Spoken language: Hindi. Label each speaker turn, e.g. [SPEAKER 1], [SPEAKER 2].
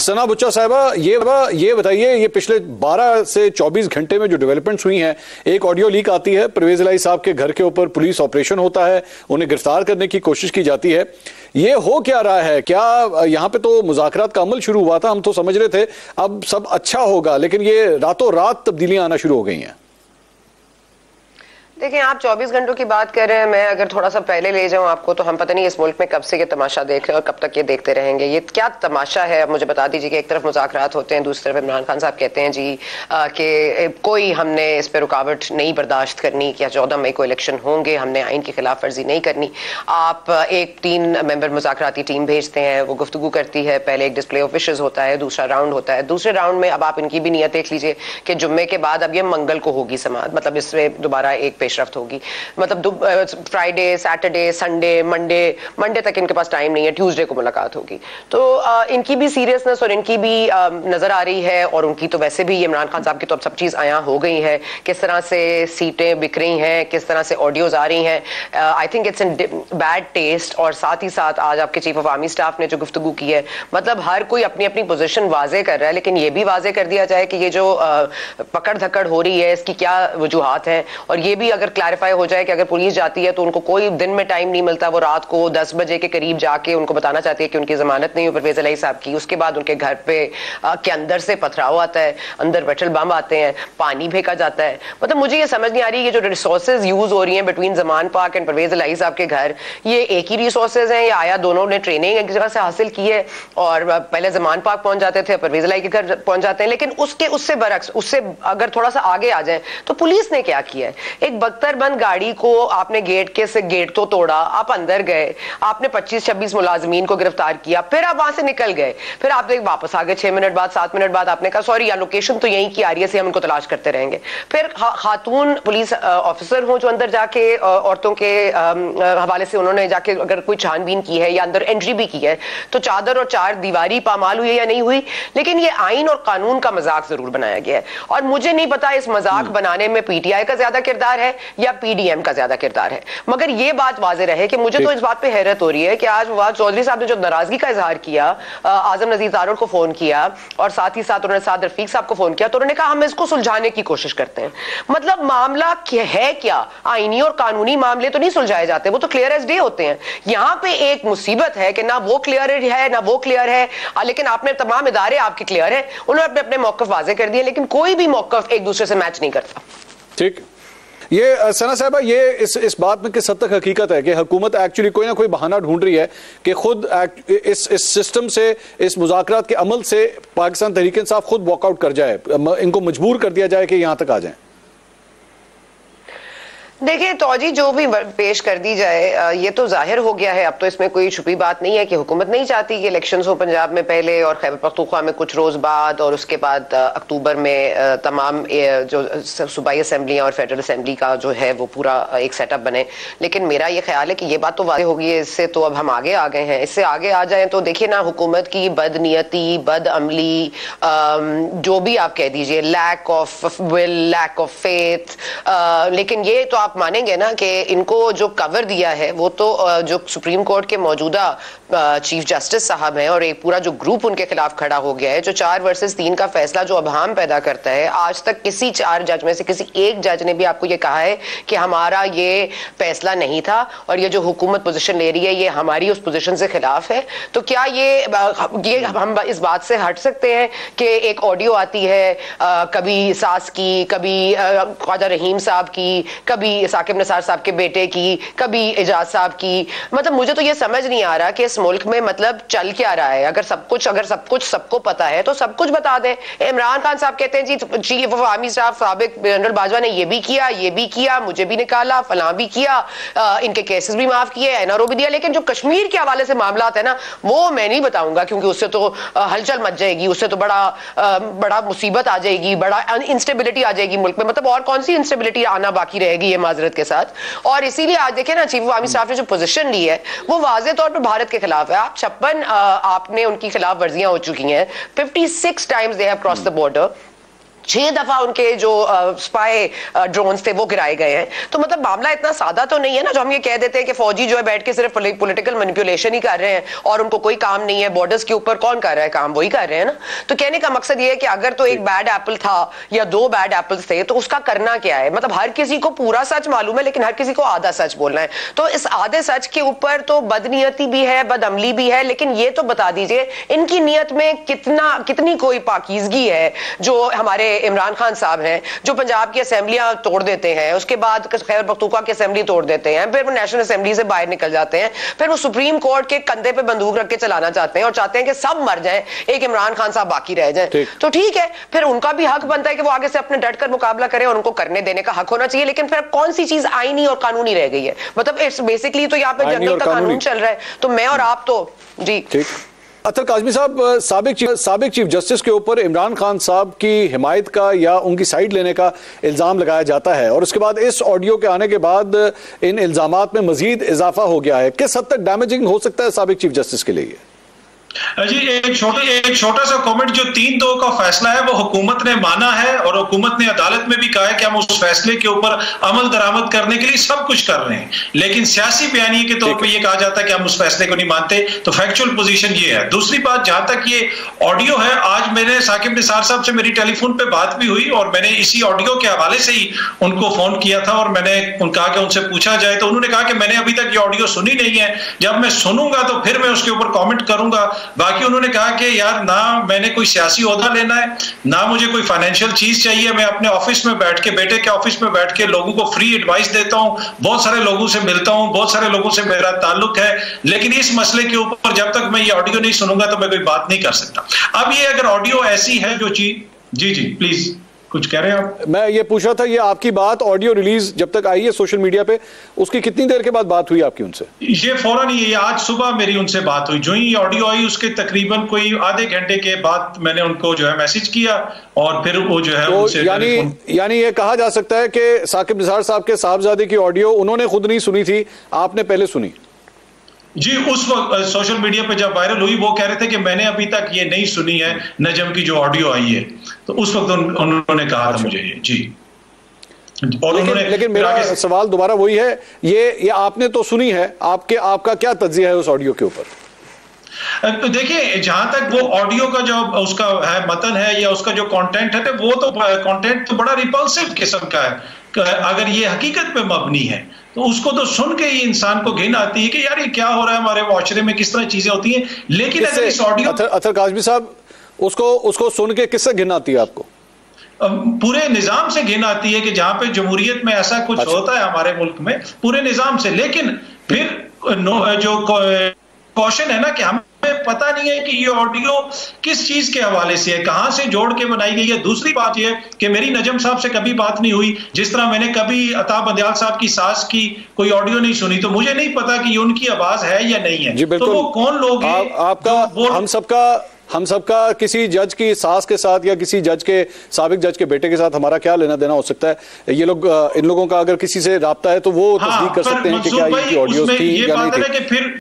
[SPEAKER 1] सना बुच्चा साहिबा, ये बताइए, ये पिछले 12 से 24 घंटे में जो डेवलपमेंट्स हुई हैं, एक ऑडियो लीक आती है, परवेज इलाही साहब के घर के ऊपर पुलिस ऑपरेशन होता है, उन्हें गिरफ्तार करने की कोशिश की जाती है। ये हो क्या रहा है? क्या यहां पे तो मुज़ाकरात का अमल शुरू हुआ था, हम तो समझ रहे थे अब सब अच्छा होगा, लेकिन ये रातों रात तब्दीलियां आना शुरू हो गई हैं।
[SPEAKER 2] देखिए, आप 24 घंटों की बात कर रहे हैं, मैं अगर थोड़ा सा पहले ले जाऊं आपको, तो हम पता नहीं इस मुल्क में कब से ये तमाशा देख रहे हैं और कब तक ये देखते रहेंगे। ये क्या तमाशा है, अब मुझे बता दीजिए कि एक तरफ मुज़ाकरात होते हैं, दूसरी तरफ इमरान खान साहब कहते हैं जी कि कोई हमने इस पर रुकावट नहीं बर्दाश्त करनी, क्या 14 मई को इलेक्शन होंगे, हमने आइन की खिलाफ वर्जी नहीं करनी। आप एक 3 मेंबर मुज़ाकराती टीम भेजते हैं, वो गुफ्तगू करती है, पहले एक डिस्प्ले ऑफ विशेस होता है, दूसरा राउंड होता है। दूसरे राउंड में अब आप इनकी भी नीयत देख लीजिए कि जुम्मे के बाद अब ये मंगल को होगी समाअत, मतलब इसमें दोबारा एक पेशरफ्त होगी, मतलब फ्राइडे, सैटरडे, संडे, मंडे तक इनके पास टाइम नहीं है, ट्यूसडे को मुलाकात होगी। तो इनकी भी सीरियसनेस और इनकी भी नजर आ रही है, और उनकी तो वैसे भी इमरान खान साहब की तो अब सब चीज आया हो गई है, किस तरह से सीटें बिक रही हैं, किस तरह से ऑडियोज आ रही हैं। I think it's in bad taste. और साथ ही साथ आज आपके चीफ ऑफ आर्मी स्टाफ ने जो गुफ्तगू की है, मतलब हर कोई अपनी अपनी पोजीशन वाजे कर रहा है, लेकिन ये भी वाजे कर दिया जाए कि ये जो पकड़ धकड़ हो रही है इसकी क्या वजूहात हैं। और ये भी अगर क्लैरिफाई हो जाए कि अगर पुलिस जाती है तो उनको कोई दिन में टाइम नहीं मिलता, वो रात को 10 बजे के करीब जाके उनको बताना चाहती है कि उनकी जमानत नहीं है परवेज इलाही साहब की। उसके बाद उनके घर पे के अंदर से पथराव आता है, अंदर पेट्रोल बम आते हैं, पानी फेंका जाता है। मतलब मुझे ये समझ नहीं आ रही, ये जो रिसोर्सेज यूज हो रही हैं between Zaman park and Pervez Elahi साहब के घर, ये एक ही रिसोर्सेज हैं या आया दोनों ने ट्रेनिंग एक जगह से हासिल की है और पहले जमान पार्क पहुंच जाते थे, परवेज इलाही के घर पहुंच जाते हैं। लेकिन उससे बरक्स, उससे अगर थोड़ा सा आगे आ जाए तो पुलिस ने क्या किया है? एक बख्तरबंद गाड़ी को आपने गेट तो तोड़ा, आप अंदर गए, आपने 25-26 मुलाजमीन को गिरफ्तार किया, फिर आप वहां से निकल गए, फिर आप वापस आ गए 6 मिनट बाद, 7 मिनट बाद आपने कहा सॉरी यार लोकेशन तो यहीं की आ रही है, हम इनको तलाश करते रहेंगे। फिर खातून पुलिस ऑफिसर हो जो अंदर जाके औरतों के हवाले से उन्होंने जाके अगर कोई छानबीन की है या अंदर एंट्री भी की है, तो चादर और चार दीवारी पामाल हुई है या नहीं हुई, लेकिन ये आइन और कानून का मजाक जरूर बनाया गया है। और मुझे नहीं पता इस मजाक बनाने में पीटीआई का ज्यादा किरदार है या पीडीएम का ज्यादा किरदार है, मगर ये बात वाज़ेह रहे कि मुझे तो इस बात पे हैरत हो रही है कि आज फवाद चौधरी साहब ने जो नाराजगी का इजहार किया, आजम नजीर तारुल को फोन किया और साथ ही साथ उन्होंने साद रफीक साहब को फोन किया, तो उन्होंने कहा हम इसको सुलझाने की कोशिश करते हैं। मतलब मामला है क्या? आईनी और कानूनी मामले तो नहीं सुलझाए जाते, वो तो क्लियर एज डे होते हैं। यहाँ पे एक मुसीबत है कि ना वो क्लियर है ना वो क्लियर है, लेकिन आपने तमाम इदारे आपके क्लियर है, उन्होंने अपने अपने मौकफ वाजे कर दिए, लेकिन कोई भी मौकफ एक दूसरे से मैच नहीं करता।
[SPEAKER 1] ठीक, ये सना साहबा, ये इस बात में किस हद तक हकीकत है कि हुकूमत एक्चुअली कोई ना कोई बहाना ढूंढ रही है कि खुद इस सिस्टम से, इस मुज़ाकरात के अमल से पाकिस्तान तहरीक इंसाफ खुद वॉकआउट कर जाए, इनको मजबूर कर दिया जाए कि यहां तक आ जाए?
[SPEAKER 2] देखिए तौजी जो भी पेश कर दी जाए, ये तो जाहिर हो गया है, अब तो इसमें कोई छुपी बात नहीं है कि हुकूमत नहीं चाहती कि इलेक्शंस हो पंजाब में पहले और खैबर पख्तूनख्वा में कुछ रोज बाद, और उसके बाद अक्टूबर में तमाम जो सूबाई असम्बलियाँ और फेडरल असम्बली का जो है वो पूरा एक सेटअप बने। लेकिन मेरा ये ख्याल है कि ये बात तो वाज़ेह हो गई है, इससे तो अब हम आगे आ गए हैं। इससे आगे आ जाए तो देखिए ना, हुकूमत की बदनीयती, बद अमली, जो भी आप कह दीजिए, lack of will, lack of faith, लेकिन ये तो आप मानेंगे ना कि इनको जो कवर दिया है वो तो जो सुप्रीम कोर्ट के मौजूदा चीफ जस्टिस साहब हैं और एक पूरा जो ग्रुप उनके खिलाफ खड़ा हो गया है, जो 4 वर्सेस 3 का फैसला जो अबहम पैदा करता है। आज तक किसी 4 जज में से किसी एक जज ने भी आपको ये कहा है कि हमारा ये फैसला नहीं था और ये जो हुकूमत पोजीशन ले रही है ये हमारी उस पोजीशन से खिलाफ है। तो क्या ये हम इस बात से हट सकते हैं कि एक ऑडियो आती है कभी सास की, कभी ख्वाजा रहीम साहब की, कभी साकिब निसार साहब के बेटे की, कभी एजाज साहब की? मतलब मुझे तो ये समझ नहीं आ रहा कि इस मुल्क में मतलब चल क्या रहा है। अगर सब कुछ सबको पता है तो सब कुछ बता दें। इमरान खान साहब कहते हैं जी चीफ ऑफ आर्मी स्टाफ साबिक जनरल बाजवा ने ये भी किया, मुझे भी निकाला, फलां भी किया, इनके केसेस भी माफ किए, एनआरओ भी दिया। लेकिन जो कश्मीर के हवाले से मामला है ना, वो मैं नहीं बताऊंगा, क्योंकि उससे तो हलचल मच जाएगी, उससे तो बड़ा मुसीबत आ जाएगी, बड़ा इंस्टेबिलिटी आ जाएगी मुल्क में। मतलब और कौन सी इंस्टेबिलिटी आना बाकी रहेगी ये माजरत के साथ। और इसीलिए आज देखें ना, चीफ ऑफ आर्मी स्टाफ ने जो पोजीशन ली है वो वाज़ेह तौर पर भारत के खिलाफ है। आप 56 आपने उनकी खिलाफ वर्जियां हो चुकी हैं, 56 times they have cross the border. 6 दफा उनके जो स्पाई ड्रोन्स थे वो गिराए गए हैं। तो मतलब मामला इतना सादा तो नहीं है ना जो हम ये कह देते हैं कि फौजी जो है बैठ के सिर्फ पॉलिटिकल मैनिपुलेशन ही कर रहे हैं और उनको कोई काम नहीं है। बॉर्डर्स के ऊपर कौन कर रहा है काम? वही कर रहे हैं ना। तो कहने का मकसद ये है कि अगर तो एक बैड एप्पल था या 2 बैड एप्पल्स थे तो उसका करना क्या है? मतलब हर किसी को पूरा सच मालूम है लेकिन हर किसी को आधा सच बोलना है। तो इस आधे सच के ऊपर तो बदनीयती भी है, बदअमली भी है, लेकिन ये तो बता दीजिए इनकी नीयत में कितनी कोई पाकीज़गी है। जो हमारे इमरान खान साहब हैं जो पंजाब की असेंबलियां तोड़ देते हैं, उसके बाद खैबर पख्तूनख्वा की असेंबली तोड़ देते हैं, फिर वो नेशनल असेंबली से बाहर निकल जाते हैं, फिर वो सुप्रीम कोर्ट के कंधे पे बंदूक रख के चलाना चाहते हैं और चाहते हैं कि सब मर जाएं, एक इमरान खान साहब बाकी रह जाएं। तो ठीक है, फिर उनका भी हक बनता है कि वो आगे से अपने डट कर मुकाबला करें और उनको करने देने का हक होना चाहिए। लेकिन फिर कौन सी चीज आईनी और कानूनी रह गई है? मतलब इट्स बेसिकली तो यहाँ पे जंगल का कानून चल रहा है। तो मैं और आप तो जी
[SPEAKER 1] अतर काज़मी साहब, साबिक चीफ जस्टिस के ऊपर इमरान खान साहब की हिमायत का या उनकी साइड लेने का इल्ज़ाम लगाया जाता है और उसके बाद इस ऑडियो के आने के बाद इन इल्ज़ामात में मजीद इजाफा हो गया है। किस हद तक डैमेजिंग हो सकता है साबिक चीफ जस्टिस के लिए?
[SPEAKER 3] जी एक छोटा सा कमेंट, जो 3-2 का फैसला है वो हुकूमत ने माना है और हुकूमत ने अदालत में भी कहा है कि हम उस फैसले के ऊपर अमल दरामद करने के लिए सब कुछ कर रहे हैं। लेकिन सियासी बयानी के तौर पे ये कहा जाता है कि हम उस फैसले को नहीं मानते। तो फैक्चुअल पोजीशन ये है। दूसरी बात, जहां तक ये ऑडियो है, आज मैंने साकिब निसार साहब से मेरी टेलीफोन पे बात भी हुई और मैंने इसी ऑडियो के हवाले से ही उनको फोन किया था और मैंने कहा कि उनसे पूछा जाए। तो उन्होंने कहा कि मैंने अभी तक ये ऑडियो सुनी नहीं है, जब मैं सुनूंगा तो फिर मैं उसके ऊपर कॉमेंट करूंगा। बाकी उन्होंने कहा कि यार ना मैंने कोई सियासी ओहदा लेना है, ना मुझे कोई फाइनेंशियल चीज चाहिए। मैं अपने ऑफिस में बैठ के, बेटे के ऑफिस में बैठ के लोगों को फ्री एडवाइस देता हूं, बहुत सारे लोगों से मिलता हूं, बहुत सारे लोगों से मेरा ताल्लुक है। लेकिन इस मसले के ऊपर जब तक मैं ये ऑडियो नहीं सुनूंगा तो मैं कोई बात नहीं कर सकता। अब ये अगर ऑडियो ऐसी है जो चीज, जी प्लीज कुछ कह रहे हैं आप?
[SPEAKER 1] मैं ये पूछ रहा था, ये आपकी बात ऑडियो रिलीज जब तक आई है सोशल मीडिया पे, उसकी कितनी देर के बाद बात हुई आपकी उनसे?
[SPEAKER 3] ये फौरन ही, ये आज सुबह मेरी उनसे बात हुई। जो ही ये ऑडियो आई उसके तकरीबन कोई आधे घंटे के बाद मैंने उनको जो है मैसेज किया और फिर वो जो है
[SPEAKER 1] तो
[SPEAKER 3] उनसे
[SPEAKER 1] यानी ये कहा जा सकता है कि साकिब निसार साहब के साहबजादे की ऑडियो उन्होंने खुद नहीं सुनी थी, आपने पहले सुनी?
[SPEAKER 3] जी, उस वक्त सोशल मीडिया पे जब वायरल हुई वो कह रहे थे कि मैंने अभी तक ये नहीं सुनी है नजम की जो ऑडियो आई है। तो उस वक्त उन्होंने कहा था मुझे ये। जी और
[SPEAKER 1] लेकिन मेरा सवाल दोबारा वही है, ये आपने तो सुनी है, आपका क्या तज्जिया है उस ऑडियो के ऊपर?
[SPEAKER 3] तो देखिए, जहां तक वो ऑडियो का जो उसका है मतन है या उसका जो कंटेंट है, वो तो कंटेंट तो बड़ा रिपल्सिव किस्म का है। अगर ये हकीकत पे मबनी है तो उसको तो सुन के ही इंसान को घिन आती है कि यार ये क्या हो रहा है हमारे मुआशरे में, किस तरह चीजें होती हैं। लेकिन अगर इस ऑडियो
[SPEAKER 1] अतर काज़मी साहब, उसको सुन के किससे घिन आती है आपको?
[SPEAKER 3] पूरे निजाम से घिन आती है कि जहां पे जमहूरियत में ऐसा कुछ होता है हमारे मुल्क में, पूरे निजाम से। लेकिन फिर जो क्वेश्चन है ना कि हमें पता नहीं है कि ये ऑडियो किस चीज के हवाले से है, कहां से जोड़ के बनाई गई है। दूसरी बात ये कि मेरी नजम साहब से कभी बात नहीं हुई, जिस तरह मैंने कभी अता बंदयाल साहब की सास की कोई ऑडियो नहीं सुनी, तो मुझे नहीं पता कि ये उनकी आवाज है या नहीं है। तो वो कौन लोग हैं?
[SPEAKER 1] आपका हम सबका किसी जज की सास के साथ या किसी जज के साबिक जज के बेटे के साथ हमारा क्या लेना देना हो सकता है? ये लोग, इन लोगों का अगर किसी से राब्ता है तो वो तस्दीक कर सकते हैं कि क्या इनकी ऑडियोज थी या नहीं थी।